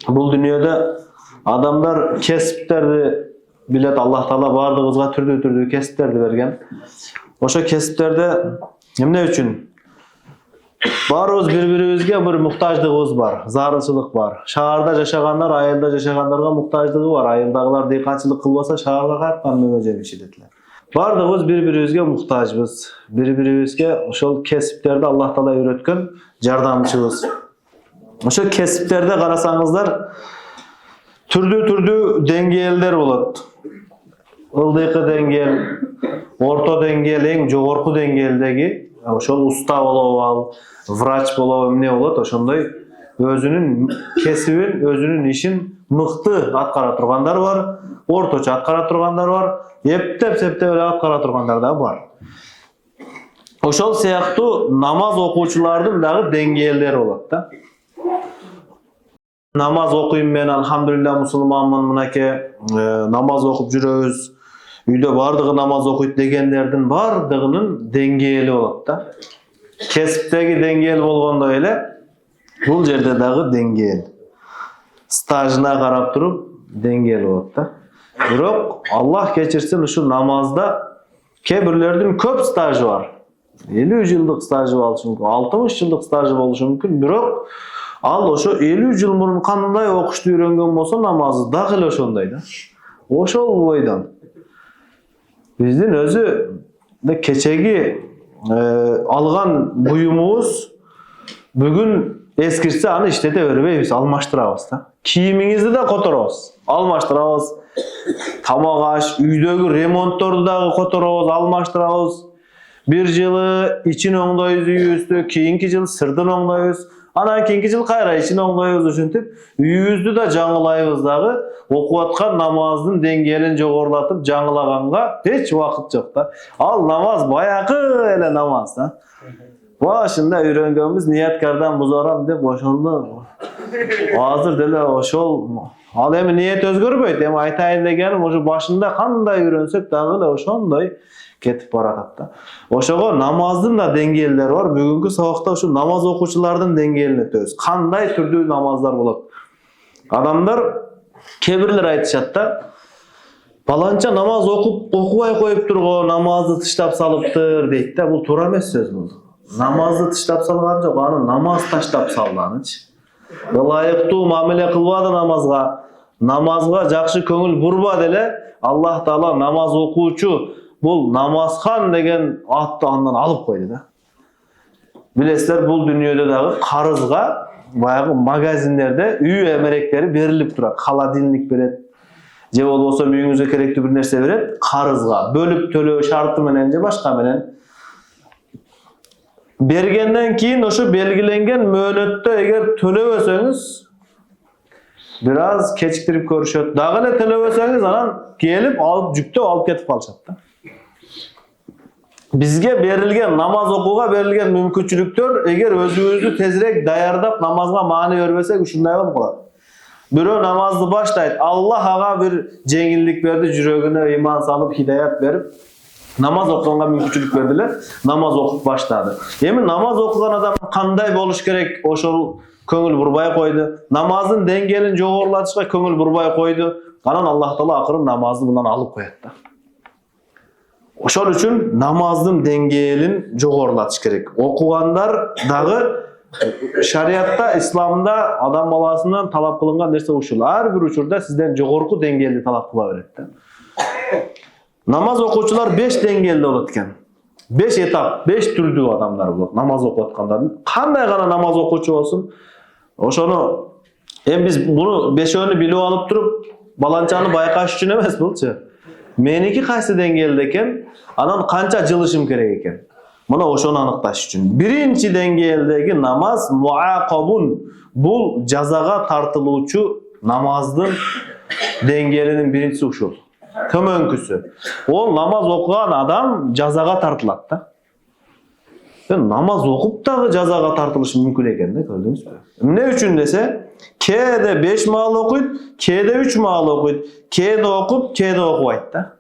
Bul dünyada adamlar kesiplerdi bilet, Allah Taala bardığımızga türlü kesiplerdi bergen. Oşo kesipterde emne üçün? Barыбыз bir-birimizge bir muhtaçlığımız var, zarıçılık var. Şaharda yaşaganlar, ayılda yaşaganlarga muhtaçlığı var. Ayıldagılar dehqançılık kılbasa şaharga qaytkan mömöje biçiletiler. Bardığımız bir-birimizge muhtaçbız. Bir-birimizge oşol kesipterde Allah Taala öğretken jardamçыбыз. Oşo kesipterde karasaňızlar türlü dengeyler bolat. Ildyky dengel, orta dengel, eň jogorku dengeldegi oşol usta bolop, vrach bolop, emne bolot, oşondoy özünün kesibin, özünün işin mıktı atkara turganlar var, ortoça atkara turganlar var, eптеп ele atkara turganlar da var. Oşol siyaktуу namaz okuwçulardын dagы dengeyleri bolot da. Namaz okuyun men alhamdulillah musulmanmın mınake namaz okup жүрөбүz. Үйde bardığı namaz okuyup degenlerden bardığının dengeli bolot da. Kesipteki dengeli bolgondo ele bul jerde dagı dengeli. Stajına karap turup dengeli bolot da. Birok Allah geçirsin uşu namazda kebirlerden köp stajı var. 50 yıllık stajı boluşu mümkün, 60 yıllık stajı boluşu mümkün. Birok al oşo 50 yıl murun kanday okuştu öğrengen bolsa namazı dagı oşonday da. Oşol boydan. Bizdin özü de keçegi algan buyumumuz bugün eskirse anı işlete veribeybiz, almaştırabız da. Kiyiminizi de kotorabız, almaştırabız. Tamak aş, üydögü remonttordu dagı kotorabız, almaştırabız. Bir yılı için oňdoýuz üýüzdi, keyinki yıl sırdan oňdoýuz. Anan keyinki yıl kayra için oňdoýuz üçintip, üýüzdi da jaňylaýbız dagı. Okup atkan namazdın dengelin jogorlatıp jaňylaganga hiç wagt yok da. Al namaz bayakı ele namaz da. Başında öğrengenimiz niyetkardan buzaram dep oşondu. Hazır dele oşol. Al emi niyet özgörbeýt. Emi aytaýyn degenim oşo başında kanday öğrensek dagı ele oşondoy ketip baratat da. Oşogo namazdın da dengelleri var. Bugünkü sabakta şu namaz okuwçulardын dengelini ötөbüz. Kanday türlü namazlar bolat. Adamlar kebirler aytışat da balança namaz okubay koyup turgo namazды tışlap salıptır deyit de. Bu toora emes söz bu. Namazды tışlap salgan jok, anı namaz taşlap salganyç. Layıktуу muamele kılbady namazga jakşı köңүl burba dele Allah Taala namaz okuwçu bul namazхан деген atты andan alıp koydu da. Bilesler bul dünyada dagı karızga bayağı magazinlerde üy emerekleri berilip durar. Kaladinlik beret. Je bolboso müýüňize kerekli bir nerse beret. Karızga bölüp tölөө şartı menen je başka menen. Bergenden keyin oşo belgilengen möhletde eger tölöbösöňiz biraz keçiktirip görüşöt. Dagı ele tölöbösöňiz anan gelip alıp jüktöp alıp ketip kalşat da. Bizge berilgen namaz okuga berilgen mümkünçülüktör eger özüňizi tezirek dayardap namazga mani bermesek uşunday bolup kalat. Biri namazdı başlayıp Allah aga bir jеңилдик berdi, jürögüne iman salıp hidayat berip namaz okuganga mümkünçülük berdiler. Namaz okup başladı. Emi namaz okugan adam kanday boluş gerek oşol köңүl burbay koydu. Namazın dengelin jogorlatışga köңүl burbay koydu. Anan Allah Taala akırın namazды bundan alıp koyat da. Oşol üçün namazdın dengelin jogorlatış gerek. Okuganlar dagı şariatta, İslamda adam balasından talap kılıngan nerse uşul. Her bir uçurda sizden jogorku dengelli talap kıla beretdi. Namaz okuwçular 5 dengelli bolatken. 5 etap, 5 türlü adamlar bolat. Namaz okuyatkanlar. Kanday gana namaz okuwçu bolsun. Oşonu biz bunu 5'öünü bilip alıp turup balançany baykaş üçün emes bulçu. Meniki kayсы dengelde eken, anan kança jılışım kerek eken. Muna oşonu anıktaş üçün. Birinci dengeldeki namaz muaqabun. Bul jazaga tartıluvçu namazdın dengelinin birincisi uşul. Tömönküsü. O namaz okugan adam jazaga tartılat da. Namaz okup da jazaga tartılışı mümkün eken de gördünüz mü? Ne üçün dese, K'de 5 maal okuyup, K'de 3 maal okuyup, K'de okup, K'de okubayt da.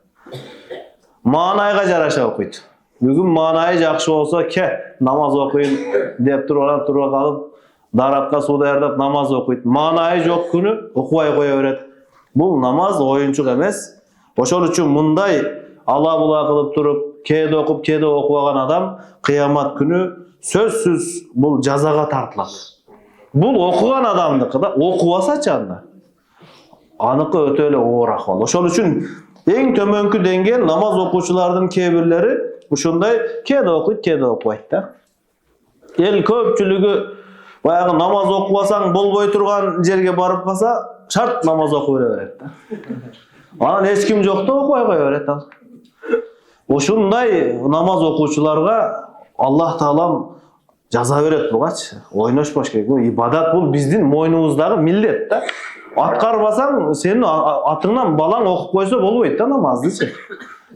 Manayga jaraşa okuyup. Bugün manayı jakşı olsa K namaz okuyun dep turup kalıp Daratqa suu daýardap namaz okuyt. Manayı jok günü okubay goýa beret. Bul namaz oyunçuk emes. Oşol üçin munday ala-bula kılıp turup, kede okup, kede okuwagan adam kıyamat günü sözsüz bul jazaga tartylat. Bul okugan adamdyky da okubasa çanda. Anıkı öte ele oğur ahval. Oşol üçin eň tömönkü dengel namaz okuwçulardyň kebirleri uşunday kede okuyt, kede okuwayt da. El köpçülügü bayağı namaz okuwasaň bolboy turgan jerge barıp kalsa şart namaz okubere beret da. Anan hiç kim jokda okubay koya beret da. Oşunday namaz okuwçularga Allah Taalam jaza beret bugaç. Oynaşbaş kerek. Bu ibadat, bu bizdin moýnubuzdagy millet da. Atkarbasaň senin atyňdan balaň okup koysa bolboýt da namazdy.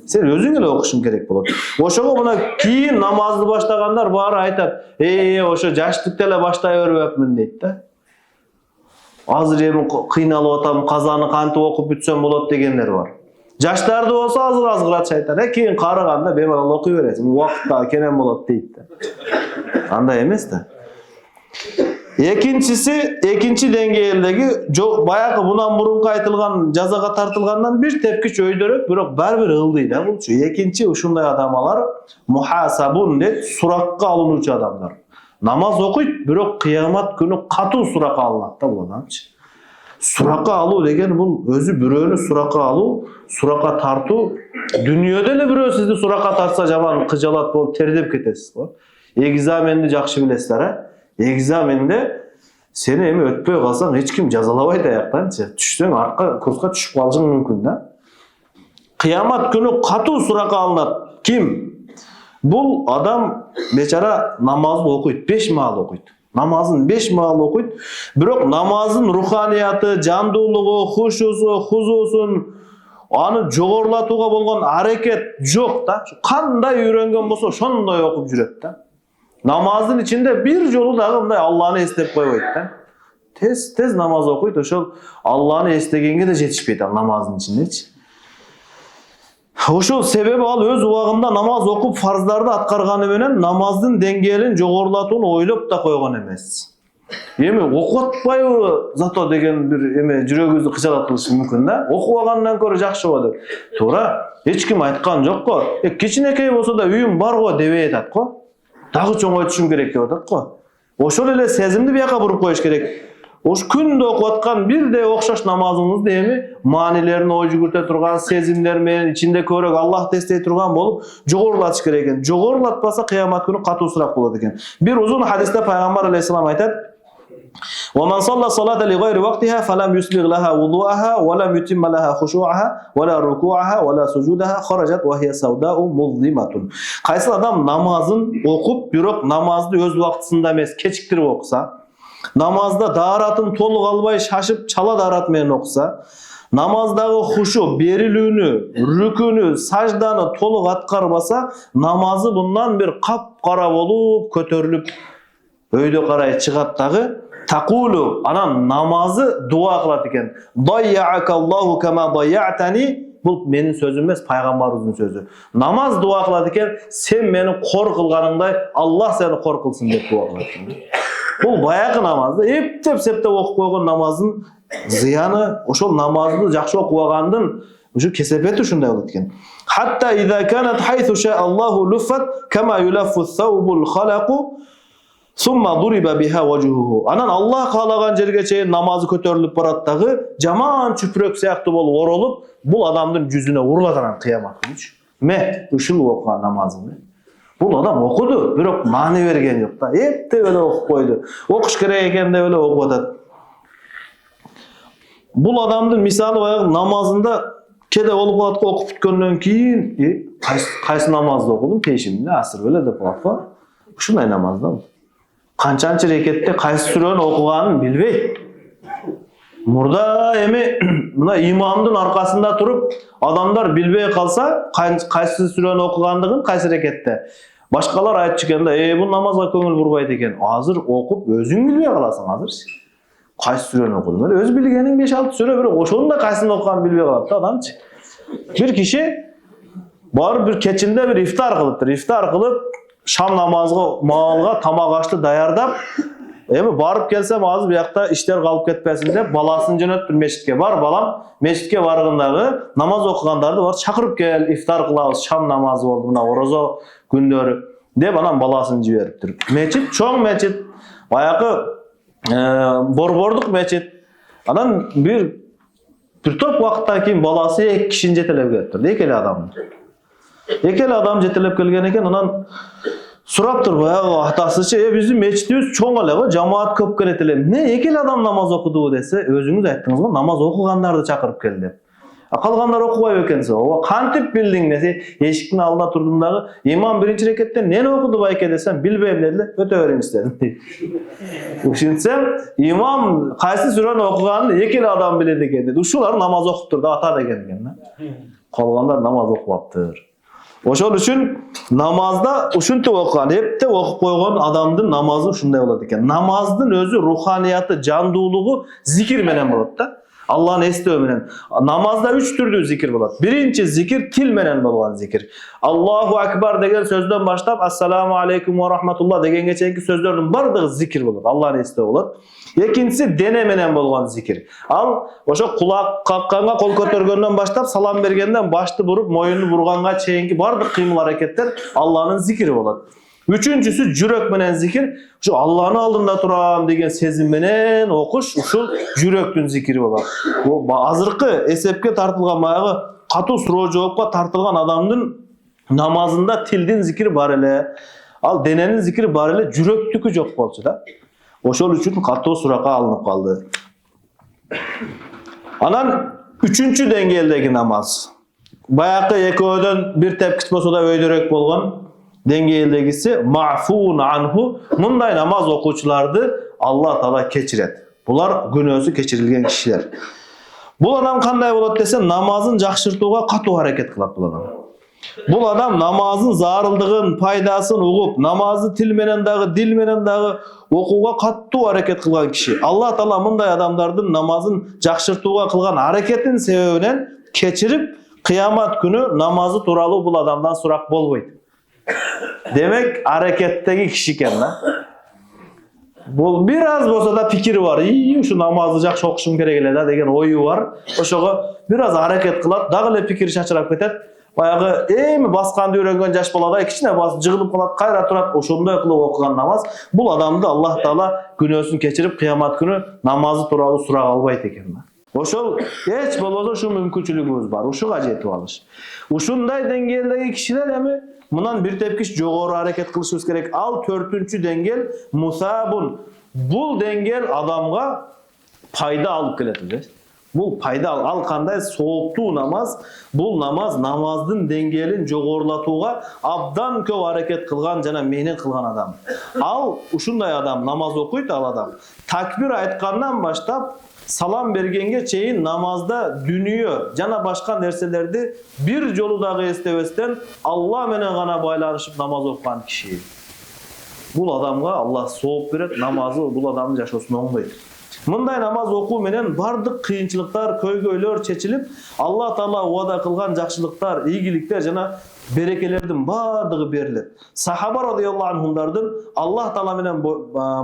Sen özüň ele okuşuň gerek bolat. Oşoga muna kiyin namazdy başlaganlar bari aytat. Oşo jaşlykda ele başlay beripmin deyt da. Azыр emi kıynalıp atam, kazany kantyp okup bütsem bolat degenler var. Jaşlarda bolsa azır-azır aytar. Keyin karyganda bemalal okuy beresin. Wagtda kenen bolat deyt da. Андай emes da. Ekinci dengeldegi bayağı bundan burunku aytılgan jazaga tartılgandan bir tepkiç öýdörök, birok baribir ıldy da bulçu. Ekinci uşunday adamlar muhasabun deyip surakka alınıcı adamlar. Namaz okuyup birok kıyamat günü katı suraka alınat da bu adamçı. Suraka alуу degen bul özü biröөнü suraka alуу, suraka tartуу. Dünyada ele birөө sizdi suraka tartsa jaman kıjalat bolup terdep ketesiz. Egzamendi jakşı bilesizler ha. Egzamende seni emi ötpöy kalsaň hiç kim jazalabayt ayaktançı. Düşseň arka kurska düşüp kalışyň mümkün da. Kıyamat günü katı suraka alınat. Kim? Bul adam beçara namazı okuyt, 5 maal okuyt. Namazın 5 maal okuyt. Birok namazın ruhaniyatı, jandуулugu, huşusu, huzusun, anı jogorulatuga bolgon hareket jok da. Kanday öýrengen bolsa şonday okup jüret da. Namazın içinde bir jolu dagı mınday Allah'ını estep koyboýt da. Tez namaz okuyt, oşol Allah'ını estegenge de jetişpeyt namazın içindeçi. Oşol sebebi al öz ubagында namaz okup farzlardı atkargany menen namazdın dengelin jogorulatuunu oýlop da koygan emes. Emi okutpayбы zato degen bir jürөгüňizdi kıçalatylыşı mümkün da. Okuwagandan көрө jakşı bolot. Toora, hiç kim aytkan jok go. Kiçinekey bolsa da üýüm bar go dep aytat go. Dagı çoňoýtuşum gerek dep atat go. Oşol ele sezimdi bir ýaka burup koýuş gerek. Oş kündө okutkan bir de okşaş namazыңızды emi manilerini oý jugurta turgan sezimler menen içinde körök Allah destey turgan bolup jogorulatyş gerek eken. Jogorulatpasa kıyamat günü katуу surak bolat eken. Bir uzun hadiste Peygamber aleyhisselam aytat: وَمَنْ صَلَّى صَلَاةً لِغَيْرِ وَقْتِهَا فَلَمْ يُسْبِغْ لَهَا وُضُوءَهَا وَلَمْ يُتِمَّ لَهَا خُشُوعَهَا وَلَا رُكُوعَهَا وَلَا سُجُودَهَا خَرَجَتْ وَهِيَ سَوْدَاءُ مُظْلِمَةٌ. Kaysıl adam namazın okup birok namazdı öz wagtysynda emes keçiktirip okusa, namazda daratın toluk albay şaşıp çala darat menen okusa, namazdagı huşu, berilүүnü, rükünü, sajdany toluk atkarбаса, namazı bundan bir kapkara bolup kötörülüp öýde karay çıgat dagı takulu anan namazı dua kılat eken. Dayya'akallahu kema dayya'tani. Bu menin sözüm emas, Peygamberimizin sözü. Namaz dua kılat eken, sen meni kor kılganыңдай Allah seni kor kılsın dep dua kılat eken. Bu bayağı namazda septep okup koygan namazın ziyany, oşol namazды jakşı okuwagandyn şu kesepeti şunday bolat eken. Hatta iza kanat haythu şa'allahu luffat kema yulaffu thawbul khalaqu summa duriba biha wajhuhu. Anan Allah kalagan jerge çeyin namazı kötörülüp barat dagı jaman çüprök sayaktı bolup orolup bul adamdın yüzüne vurulatan kıyamat günü. Uşul okugan namazını. Bul adam okudu, birok mani bergen yok da. Hep de böyle okup koydu. Okuş gerek eken de böyle okup atat. Bul adamdın misali bayağı namazında kede olup atat okup bitkenden keyin kaysı namazda okudum peşimde asır böyle de bolat. Şunday namazda mı? Kançançı rekette kaysı süreni okuganын bilbey. Murda emi mına imamdın arkasında turup adamlar bilbey kalsa kaysı süreni okugandığın kaysı rekette. Başkalar ayet çıkanda bu namazga köngül burbayt eken. Azır okup özüň bilbey kalasың azır. Kaysı süreni okudum. Öyle öz bilgeniň 5-6 süre birok oşonuň da kaysyny okuganyn bilbey kalat da adamçı. Bir kişi bar bir keçinde bir iftar kılıptır. İftar kılıp Şam namazga maalga tamak aştı dayardap Emi barıp gelsem azı bir yakta işler kalıp ketmesin dep balasını jönöttür meşitke. Bar balam meşitke bargındagı namaz okugandardy bar çakırıp gel iftar kılabız şam namazı boldu mına orozo gündörü dep anam balasını jiberipdir. Meçit çoң meçit bayakı borborduk meçit. Anan bir top vaqttan keyin balası 2 kişini jetelep kettirdi. Ekeli adam. Ekeli adam jetelep kelgen eken anan suraptır bayağı atasıçı bizim meçitimiz çoң ele jamaat köp kelet ele. Ne ekeli adam namaz okudu dese özüňüz aytdyňyz go namaz okugandardy çakırıp keldi. Kalganlar okubay ekense o kantip bilding dese eşiktin aldında turdumdagı imam birinci reketten neni okudu bayke desem bilbeyim dediler öte öğren istedim. Uşunsam imam kaysi surani okuganını ekeli adam biledi eken dedi. Uşular namaz okup turdu ata da eken. Kalganlar namaz okupaptır. Oşol üçün namazda uşuntu okugan, hep de okup koygan adamdın namazı şunday bolot eken. Namazdın özü ruhaniyatı, canduuluğu zikir menen bolot da. Allah'ın esteği menen. Namazda 3 türlü zikir bolot. Birinci zikir til menen bolgan zikir. Allahu Ekber degen sözden başlap Assalamu aleykum ve rahmetullah degenge çeyinki sözlerinin bardygy zikir bolot. Allah'ın esteği bolot. Ekinçisi dene menen bolgan zikir. Al oşo kulak kakkanga kol kötörgönden başlap salam bергenden başты burup moyunu burganga çeyinki bardyk kıymıl hareketler Allah'ın zikiri bolot. Üçüncüsü jürek menen zikir. Şu Allah'ın aldında turam degen sezim menen okuş uşul jürektün zikiri bolar. Bu azırkı esepke tartılgan bayağı katı suro joopka tartılgan adamdın namazında tildin zikiri bar ele. Al denenin zikiri bar ele jürektükü jok bolçu da. Oşol üçün katı suraka alınıp kaldı. Anan üçüncü dengeldeki namaz. Bayağı ekөөdön bir tepkis bolsa da öydürek bolgan dengeldegisi ma'fun anhu munday namaz okuçulardı Allah Taala keçiret. Bular günөөsü keçirilgen kişiler. Bu adam kanday bolot dese namazın jakşırtууга katı hareket kılat bu adam. Bu adam namazın zarıldığın paydaсын ugup, namazı til menen dagı, dil menen dagı okuga katı hareket kılgan kişi. Allah Taala munday adamdardın namazın jakşırtууga kılgan hareketin sebebinен keçirip kıyamat günü namazı turalı bu adamdan surak bolboydu. Demek hareketteki kişiken lan. Bu biraz bolsa da fikri var. İyi şu namazı jakşı okuşum kerek ele da degen oyu var. Oşoga biraz hareket kılat, dagı ele fikri şaşırap ketet. Bayağı emi baskandy öğrengen jaş balada kichine bas jığılıp kalat, kayra turat oşondoy kılıp okugan namaz. Bu adamdı Allah Taala günөөsүн keçirip kıyamat günü namazı turalı surak albayt eken. Oşol hiç bolbosa şu mümkünçülüğümüz var. Uşuga jetip alış. Uşunday dengeldegi kişiler emi bundan bir tepkiş jogorу hareket kılışыбыз керек. Al 4-cü dengel musabun. Bul dengel adamga payda alıp keledi. Bu payda al kanday soğuktu namaz. Bu namazdın dengelin jogorulatuuga abdan köp hareket kılgan jana meni kılgan adam. Al uşunday adam namaz okuyt al adam. Takbir aytkandan başlap salam bergenge çeyin namazda dünüyor, jana başka nerselerdi bir joludagı estebesden Allah menen gana baylanışıp namaz okugan kişi. Bu adamga Allah soğup beret namazı bu adamın yaşosuna oңдойт. Mınday namaz oku menen bardyk kıyınçılıklar, köygöylөр çeçilip Allah Taala wada kılgan jakşılıklar, iyigilikler jana berekelerden bardygy berilet. Sahaba radıyallahu anhumdardın Allah Taala menen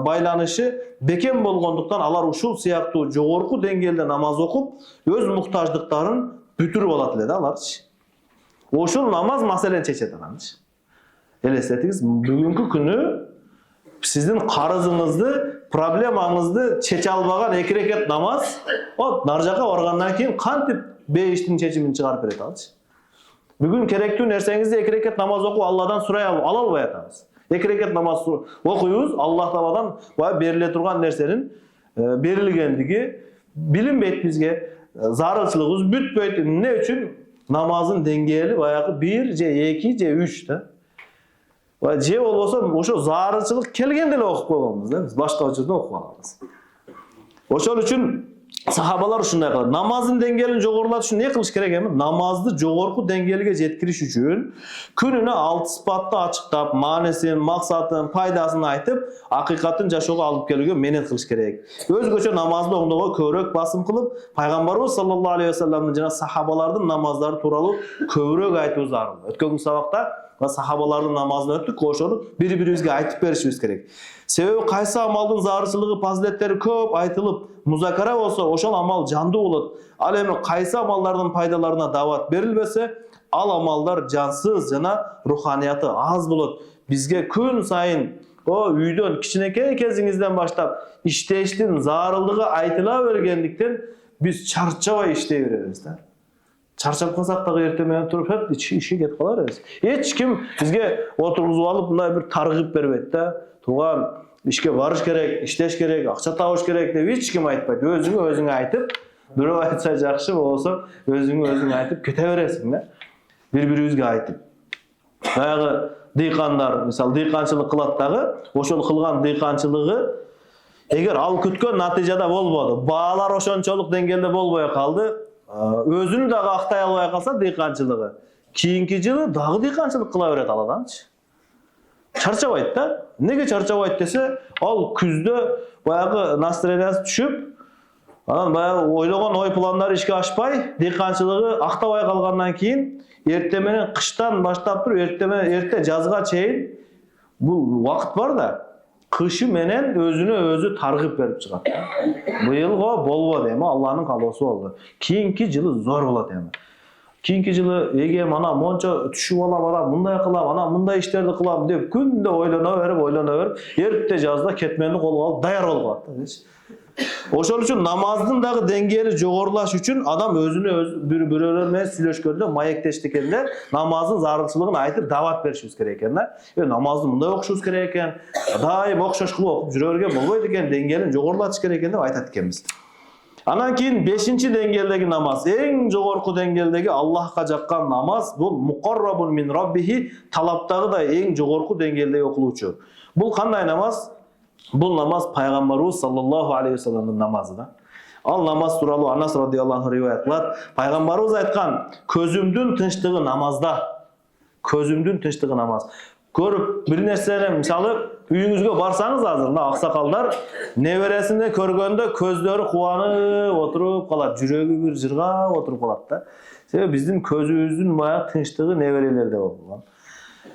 baylanışı beken bolgonduktan alar uşul siyaktуу jogorku dengelde namaz okup öz muhtaçlıkların bütürüp alat eledi alar. Oşul namaz maselen çeçet alanç. Elestetiz bugünkü günü sizin karızınızdı, problemanızdı çeçe albagan 2 reket namaz o narjaka bargandan keyin kantip 5'tin çeçimini çıkarıp beret alç. Bugün kerektүү nerseňizde 2 reket namaz okup Allah'dan suraya ala alбай atабыз. 2 reket namaz okuyuz, Allah Taaladan berile turgan nersenin berilgendigi bilinbeyt bizge. Zarılçılığımız bütbeyt. Ne üçün? Namazın dengeli bayağı 1 je 2 je 3 da. Va je bolbosa oşo zarılçılık kelgende ele okup koýganбыз da. Biz başka uçurda okubamız. Oşol üçün sahabalar şunday kıldı. Namazın dengelini jogorulatuş üçün ne kılış kerek emi? Namazды jogorku dengelige jetkiriş üçün gününe 6 sıfatты açıktap, manesin, maksatın, paydasın aytıp, hakikatın jaşoga alıp kelүүgө menet kılış kerek. Özgöçө namazды oňdogo köprek basım kılıp, Peygamberimiz sallallahu aleyhi ve sellem'in jana sahabalardın namazları turalı köprek aytуу zarыл. Ötkөн sabakta va sahabalardын namazını öttük, oşonu bir-birimizge aytıp berişimiz kerek. Sebebi kayсы amaldın zarıçılığı, faziletleri köp aytılıp, muzakara bolsa oşol amal jandı bolat. Al эми kayсы amallardın paydalarına davat berilbese, al amallar cansız jana ruhaniyatı az bolat. Bizge kun sayın o üydön kiçineke kezingizden başlap işteştin zarıldığı aytıla bergendikten biz çarçabay iştey bereriz da. Çarçap kalsak da ertemeye turup hep işi ketip kalarız. Hiç kim bizge oturguzup alıp bunday bir targıp beribet da. Tuğan işke barış gerek, işteş gerek, akça tavuş gerek dep hiç kim aytpayt. Özüňe aytıp, birөө aytsa jakşı bolsa özüňe aytıp kete beresin da. Bir-birimizge aytıp. Bayağı dıykanlar, misal dıykançılık kılat dagı, oşol kılgan dıykançılığı eger al kütkön natijada bolbody, baalar oşonçoluk dengelde bolboy kaldı, özünü dagı aktay albay kalsa dıykançılığı, kийинки жылы dagı dıykançılık kıla beret al adamçı. Çarçabayt da. Nege çarçabayt dese, al küzde bayağı настроениясы düşüp, anan bayağı oylogon oy planları işke aşpay, dıykançılığı aktabay kalgandan keyin ertemenen kıştan başlap turup erte жазга çeyin bu vakt var da kışı menen özünü özü targıp berip çıgat. Bıyılgo bolbo deme Allah'ın kalası oldu. Kийинки жылы zor bolat deme. Kийинки жылы ege mana monça düşüp alam ana mындай kılam ana mындай işlerdi kılam dep күндө oylana berip erте жазda ketmenni kolga alıp dayar bolop kalat. Oşol üçün namazdın dagı dengeli jogorulaş üçün adam özünü biröler menен süйлöşkөndө maekteştikende namazın zarılçılığını aytıp davat berişimiz kerek eken da. Namazды мындай окушубуз керек экен. Дайым окшош кылып окуп жүрө берген болбойт экен, деңгээлин жогорулатыш керек экен деп айтат экенбиз. Анан кийин 5-чи деңгээлдеги намаз, эң жогорку деңгээлдеги Аллахка жаккан намаз, бул муқаррабун мин раббихи, талаптагыдай эң жогорку деңгээлде окулуучу. Бул кандай намаз? Бул намаз Пайгамбарыбыз саллаллаху алейхи ва салламдын намазы да. Ал намаз тууралуу Анас радиаллаху анху риваят кылат. Пайгамбарыбыз айткан, көзүмдүн тынчтыгы намазда. Көзүмдүн тынчтыгы намаз. Көрүп бир нерсени, мисалы, үйүңүзгө барсаңыз азыр, мына аксакалдар небересине көргөндө көздөрү кубанып отуруп калат, жүрөгү бир жыргап отуруп калат да. Себеби биздин көзүбүздүн баягы тынчтыгы неберелерде болгон.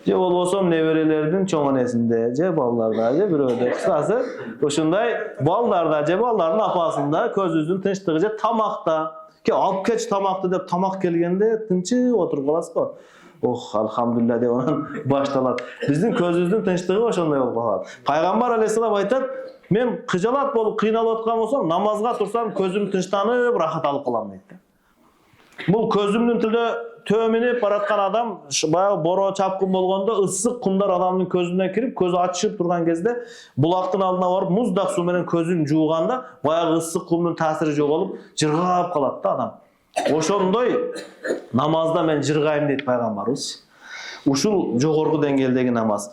Же болбосо неберелердин чоң энесинде, же балдарда, же бирөөдө. Кысасы, ушундай балдарда, же балдардын апасында көзүбүздүн тынчтыгы же тамакта. Ке алып кеч тамакты деп тамак келгенде тынчы отуруп каласыз го. Ох, алхамдулилля деп анан башталат. Биздин көзүбүздүн тынчтыгы ошондой болуп калат. Пайгамбар алейхиссалам айтат, мен кыжалат болуп кыйналып аткан болсом, намазга турсам көзүм тынчтанып, рахат алып калам дейт. Бул көзүмдүн тилде төменип бараткан адам, баягы боро чапкын болгондо ысык кумдар адамдын көзүнө кирип, көзү ачышып турган кезде, булактын алдына барып муздак суу менен көзүн жууганда, баягы ысык кумдун таасири жоголуп, жыргап калат да адам. Ошондой намазда мен жыргайм дейт Пайгамбарыбыз. Ушул жогорку деңгээлдеги намаз.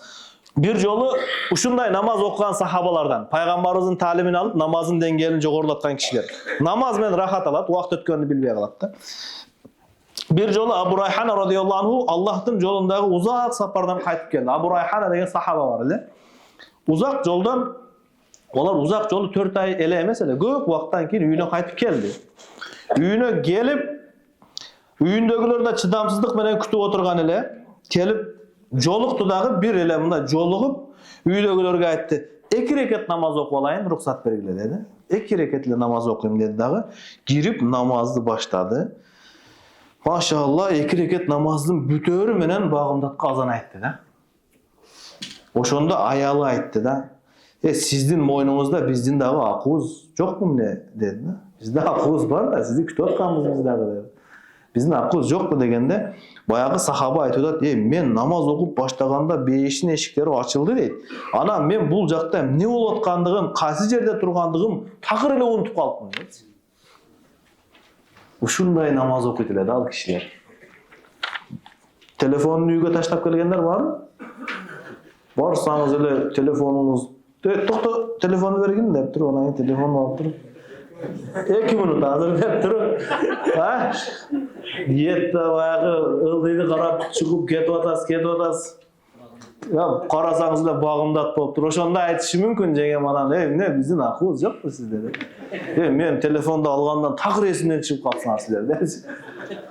Бир жолу ушундай намаз окуган сахабалардан Пайгамбарыбыздын таалимин алып, намазын деңгээлин жогорулаткан кишилер. Намаз менен рахат алат, убакыт өткөнүн билбей калат да. Bir жолу Абу Райхана радиаллаху анху Аллахтын жолундагы узак сапардан кайтып келди. Абу Райхана деген сахаба бар эле. Узак жолдон, олар узак жолу 4 ай эле эмес эле, көп убакыттан кийин үйүнө кайтып келди. Үйүнө келип, үйүндөгүлөр да чыдамсыздык менен күтүп отурган эле. Келип жолукту дагы бир эле мындай жолугуп, үйдөгүлөргө айтты. 2 рекет намаз окуп алайын, рухсат бергиле деди. 2 рекет эле намаз окуйм деди дагы. Кирип намазды баштады. Maşallah 2 reket namazın bütörü menen bağımdatqa azan aytты da. Oşonda ayalı aytты da. Sizdin moynunuzda bizdin dagı akыбыз jokmu ne dedi da. Bizde akыбыз var da sizi kütüp atkanbız biz dagı dedi. Bizdin akыбыз jokmu degende bayagı sahaba aytıyordu, men namaz okup başlaganda 5'in eşikleri açıldı deydi. Ana men bul jakta ne bolup atkandygym, kayсы jerde turgandygym takır ele unutup kalıpmın dedi. Ушундай намаз окуйт эле да ал кишилер. Телефонун үйгө таштап келгендер барбы? Барсаңыз эле телефонуңуз, токто телефонду бергин деп туруп, анан телефонду алып туруп 2 мүнөт азыр деп туруп, диетте баягы ылдыйды карап чыгып кетип атасыз. Карасаңыз эле багымдат болуптур. Ошондо айтышы мүмкүн жеңем анан, эмне биздин акыбыз жокпу сиздер? Мен телефонду алгандан такыр эсимден чыгып калсаңар силер депчи.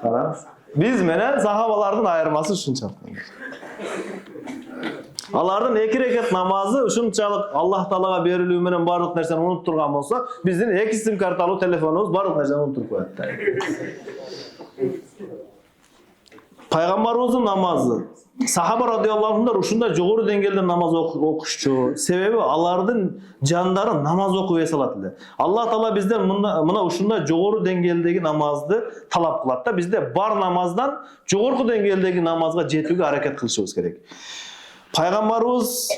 Караңыз. Биз менен сахабалардын айырмасы ушунчалык. Alardan 2 rekat namazı uşunçalık Allah Taalaga berilүү menен bardыk nerseni unutturgan bolsa, bizdin 2 sim kartalуу telefonubuz bardыk nerseni unutturup koyat. Paygambarımızın namazı. Sahaba radıyallahu anh'lar uşunda jogorу dengelde namaz okuşçu. Sebebi alardın canları namaz okup esalatdı. Allah Taala bizden mına uşunda jogorу dengeldeki namazdı talap kılat da bizde bar namazdan jogorku dengeldeki namazga жетүүгө hareket kılışыбыз керек. Paygambarımız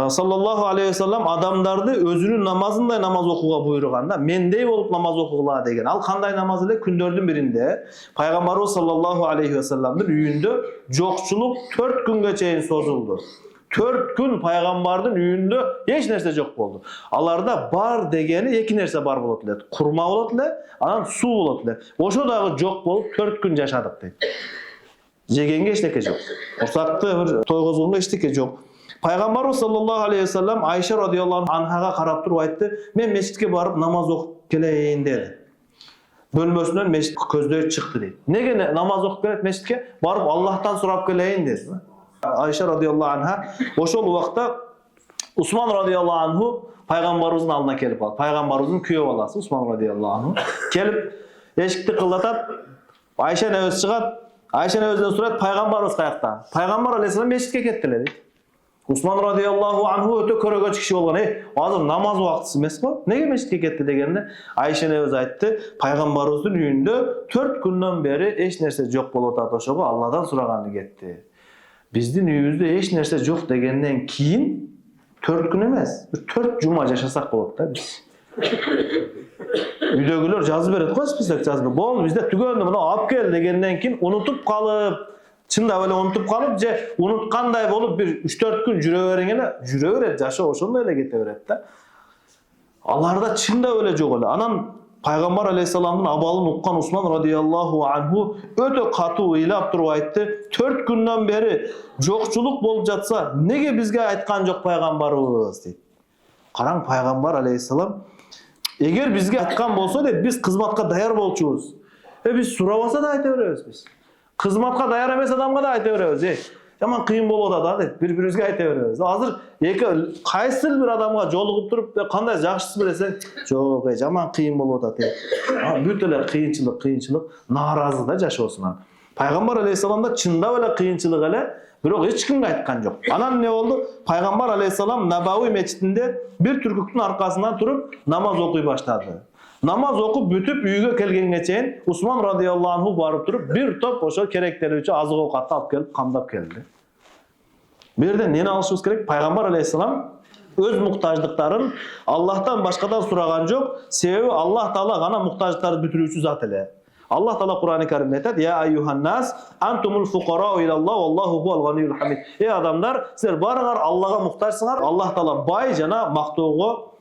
sallallahu aleyhi ve sellem adamlardı özünün namazınday namaz okuga buyurganda mendey bolup namaz okugula degen. Al kanday namaz ele kündördün birinde Paygambarımız sallallahu aleyhi ve sellem'in üyünde jokçuluk 4 günge çeyin sozuldu. 4 gün Paygambardın üyünde hiç nerse jok boldu. Alarda bar degeni 2 nerse bar bolot ele. Kurma bolot ele, anan su bolot ele. Oşo dagı jok bolup 4 gün yaşadık deydi. Jegenge eşteke jok. Orsakты bir toygozgonga eşteke jok. Paygambarımız sallallahu aleyhi ve sellem Ayşe radıyallahu anhaga karap turup aytты, men meşitke barıp namaz okup keleyin dedi. Bölmösünden meşit közdöy çıktı deydi. Nege namaz okup kelet meşitke barıp Allah'tan sorap keleyin dedi. Ayşe radıyallahu anha oşol vakta Osman radıyallahu anhu Paygambarımızın alına kelip aldı. Paygambarımızın küyö balası Osman radıyallahu anhu kelip eşikti kıldatat. Ayşe öz çıgat. Ayşe özden surat Paygambarımız kayakta. Paygambar aleyhisselam meşitke kettiler deydi. Osman radıyallahu anhu öte körögöç kişi bolgan. Hazır namaz vaktısı emes go? Nege meşitke ketti degende Ayşe öz aytты. Paygambarımыздın üyünde 4 günden beri eş nerse jok bolup atat oşogo Allah'tan suragandı ketti. Bizdin üyübüzde eş nerse jok degenden kiyin 4 gün emes, 4 juma yaşasak bolot da biz. Üydögüler жазып берет го, список жазып. Болду bizde tügöndü bunu alып kel degenden kiyin unutup kalıp çında böyle unutup kalıp je unutkanday bolup bir 3-4 gün jüre beret jaşı oşonda ele kete beret da. Alarda çında öyle jok ele. Anan Paygambar aleyhisselamın abalın ukkan Osman radıyallahu anhu öte katı ilap turup aytты. 4 günden beri jokçuluk bolup jatsa nege bizge aytkan jok Paygambarыбыз deydi. Karang Paygambar aleyhisselam eğer bizge aytkan bolsa deydi biz kızmatka dayar bolчубуз. Biz surabasa da ayta berебиз biz. Kızmatka dayar emes adamga da ayta berебиз. Yaman kıyın bolup da deydi. Bir-birimizge ayta berебиз. Hazır kayсы bir adamga jolугуп turup kanday jakşысы bilesen jok yaman kıyın bolup da deydi. Büt ele kıyınçılık narazı da jaşoosuna. Paygambar aleyhisselam da çında öyle kıyınçılık ele birok hiç kimge aytkan jok. Anan ne oldu? Paygambar aleyhisselam Nabawi meçitinde bir türküktün arkasından turup namaz okuy başladı. Namaz okup bütüp üyüge kelgenge çeyin Osman radıyallahu anhu barıp turup bir top oşo kerekleri üçü azık ovkatты alıp kelip kamdap keldi. Birden neni alışыбыз керек? Paygambar aleyhisselam öz muhtaçlıkların Allah'tan başkadan suragan jok. Sebebi Allah Taala gana muhtaçlıkları bütürүүчү zat ele. Allah Taala Kur'an-ı Kerim'de aytadi: "Ya eyyuhan nas, antumul fuqara ilallah vallahu huvel ganiyyul hamid." Ey adamlar, sizler barıgar Allah'a muhtaçsınlar. Allah Taala bay jana maktoogo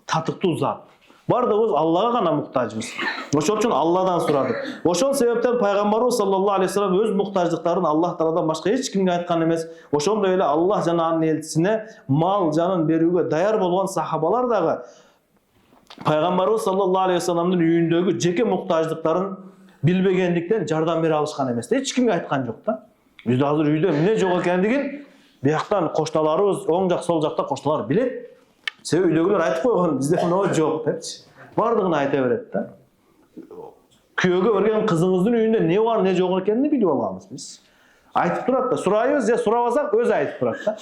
tatıktуу zat. Bardığımız Allah'a gana muhtaçmız. Oşol üçün Allah'dan suradık. Oşol sebepten Paygambarımız sallallahu aleyhi ve sellem öz muhtaçlıklarını Allah Taala'dan başka hiç kimge aytkan emes. Oşol da öyle Allah jananın elçisine mal canın berүүgө dayar bolgan sahabalar dagı Paygambarımız sallallahu aleyhi ve sellem'in üyündögü jeke muhtaçlıkların bilbegендиктен жардам бере алышкан эмес. Hiç kimge aytkan жок da. Bizde hazır üyde эмне жок экендигин бияктан кошталарыбыз оң жак сол жакта кошталар билет. Себеби üydөгүлөр айтып койгон bizde no жок депчи. Бардыгын айта берет да. Kүйөөгө берген кызыңыздын үйүндө не бар, не жок экенин билип алганбыз биз. Айтып турат да, сурайбыз же сурабасак өзү айтып турат да.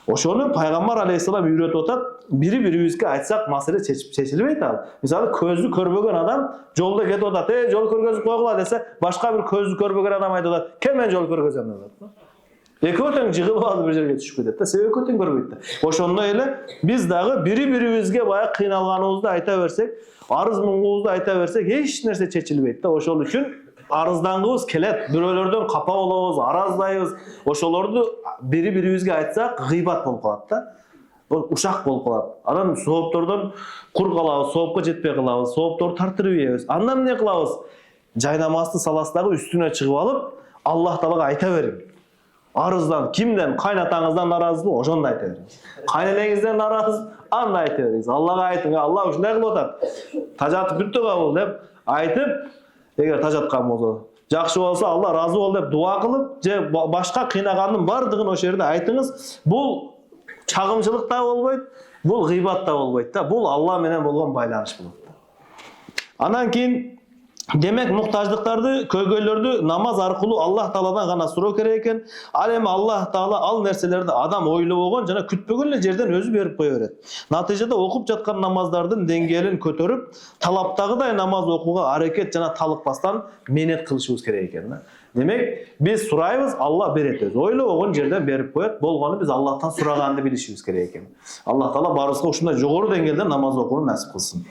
Oşonu Paygambar aleyhisselam üretip otat, biri-biribizge aytsak masele çeçilbeyt al. Misali közlü körbögen adam jolda ketip otat, jol körgözüp koygula dese, başka bir közlü körbögen adam aytып otat, "Kem men jol körgözem" deyt. Ekoteң jygylyp alıp bir jerge түшүп ketет da, себеби ekoteң көрбөйт da. Oşonda ele biz dagı biri-biribizge baya kıynalganыбызды ayta bersek, arız mungubuzdu ayta bersek, hiç nerse çeçilbeyt da. Oşol üçün arızdangыбыз kelet, bирөөлөрдөн капа болобуз, arazdayбыз. Oşolordu biri-biribizge aytsak gıybat bolup kalat da. Uşak bolup kalat. Anan soopтордон кур калабыз, соопко жетпей калабыз, соопторду тартырып ийебиz. Андан ne кылабыз? Жайнамазды саласындагы üstüne чыгып alıp Allah Taalaga ayta бериң. Arızdan, kimden, kaynatağınızdan narazı mı? Oşonu da ayta veriniz. Kaynanenizden narazı, anda ayta veriniz. Allah'a aytın, Allah uşunday kılıp otat. Tajatıp bütü kabul deyip aytıp, eğer tajatkan bolsa, Жакшы болsa Allah razı ol dep dua kılıp, je başka kıynaganın bardığın o şerde aytыңыз. Bul çağımçılık da bolboyt, bul gıybat da bolboyt da. Bul Allah menen bolgon baylanış bolot. Andan keyin demek muhtaçlıklardı, köygöylördü namaz arkulu Allah Taala'dan gana suroo kerek eken. Al endi Allah Taala al nerselerdi adam oylop болгон жана kütpөгөн эле жерден өзү берип кое берет. Натыйжада окуп жаткан намаздардын деңгээлин көтөрүп, талаптагыдай намаз окууга аракет жана талыкпастан менет кылышыбыз керек экен да. Демек, биз сурайбыз, Allah берет өзү. Ойлоп болгон жерден берип коет. Болгону биз Аллахтан сураганды билишибиз керек экен. Аллах Таала барыбызга ушундай жогору деңгээлде намаз окууну насип кылсын.